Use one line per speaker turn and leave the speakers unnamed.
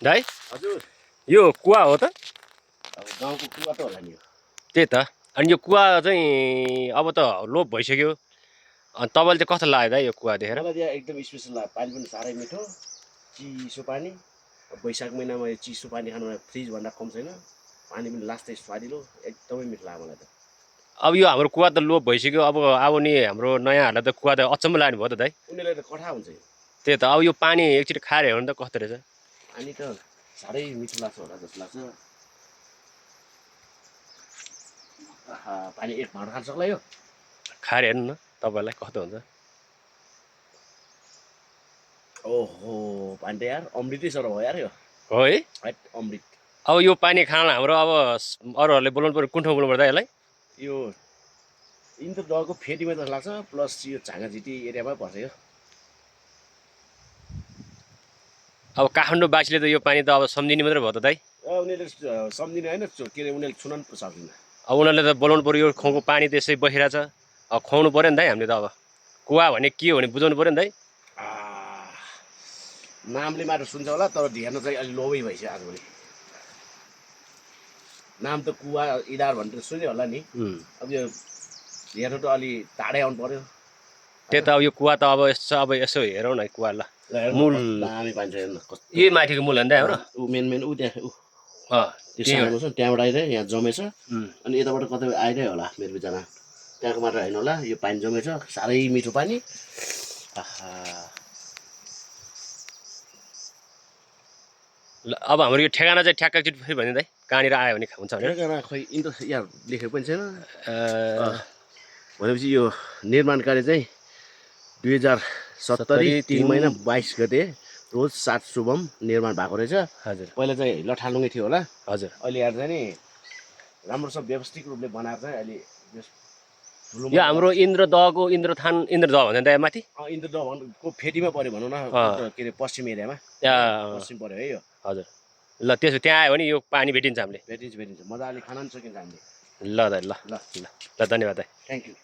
दाइ
हजुर
यो कुवा हो त
अब गाउँको कुवा त होला नि यो
त्यही त अनि यो कुवा चाहिँ अब त लोप भइसक्यो अनि तपाईँले चाहिँ कस्तो लाग्यो दाइ यो कुवा देखेर
मलाई त्यहाँ एकदम स्पेसल लाग्यो पानी पनि साह्रै मिठो चिसो पानी वैशाख महिनामा यो चिसो पानी खानुमा फ्रिजभन्दा कम छैन पानी पनि लास्टै स्वादिलो एकदमै मिठो लाग्यो मलाई त
अब यो हाम्रो कुवा त लोप भइसक्यो अब आउने हाम्रो नयाँहरूलाई त कुवा त अचम्म लाग्ने भयो त दाइ
उनीहरूलाई त कठा हुन्छ यो
त्यही त अब यो पानी एकचोटि खाएर हेर्नु त कस्तो रहेछ
पानी त साह्रै मिठो लाग्छ होला जस्तो लाग्छ आहा पानी एक भाँडा खान सक्ला यो
खाएर हेर्नु न तपाईँलाई कस्तो हुन्छ
ओहो पानी त यार अमृतै सर हो यार यो
हो है
हैट अमृत
अब यो पानी खान हाम्रो अब अरूहरूले बोलाउनु पर्यो कुन ठाउँ बोलाउनु पर्दा यसलाई
यो इन्द्रदहको फेदीमा जस्तो लाग्छ प्लस यो झाँगाझिटी एरियामै पर्छ यो
अब काठमाडौँवासीले त यो पानी त अब सम्झिने मात्रै भयो त दाइ
उनीहरूले सम्झिने होइन के अरे उनीहरूले छुन पनि सक्दैन
अब उनीहरूले त बोलाउनु पर्यो यो खुवाको पानी त्यसै बसिरहेछ अब खुवाउनु पऱ्यो नि दाइ हामीले त अब कुवा भने के हो भने बुझाउनु पऱ्यो नि दाइ
नामले मात्र सुन्छ होला तर ध्यान चाहिँ अलि लोभै भइसक्यो आजभोलि नाम त कुवा इदार भनेर सुन्यो होला नि अब यो हेर्नु त अलि टाढै आउनु पर्यो
त्यही त अब यो कुवा त अब यसो हेरौँ न कुवालाई मूल
दामी पाइन्छ हेर्नु
यही माथिको मूल हो नि दाइ हाम्रो
ऊ मेन ऊ त्यहाँ ऊ त्यो
त्यही हो।
सानो छ त्यहाँबाट आइरह्यो यहाँ जमेछ
उम्,
अनि यताबाट कतै आइरह्यो होला मेरो विचारमा त्यहाँको मात्र होइन होला यो पानी जमेछ साह्रै मिठो पानी आहा
ल अब हाम्रो यो ठेगाना चाहिँ ठ्याक्क एकचोटि फेरि भन्नु दाइ कहाँनिर आयो भने हुन्छ भनेर
ठेगाना खै यिन त यहाँ लेखेको पनि छैन भनेपछि यो निर्माण कार्य चाहिँ 2070 3 महिना 22 गते रोज 7 शुभम निर्माण भएको रहेछ
हजुर
पहिला चाहिँ लठालुङ्गे थियो होला
हजुर
अहिले आएर चाहिँ नि राम्रो सब व्यवस्थित रूपले बनाएर चाहिँ अहिले
यो हाम्रो इन्द्रदहको इन्द्रदह भन्छ दाइ माथि
इन्द्रदहको फेदीमा पऱ्यो भनौँ न के अरे पश्चिम एरियामा
त्यहाँ
पश्चिम पऱ्यो है यो
हजुर ल त्यसो त्यहाँ आयो भने यो पानी भेटिन्छ हामीले
भेटिन्छ मजाले खान पनि सकिन्छ हामीले
ल दाइ ल ल ल धन्यवाद दाइ
थ्याङ्क यू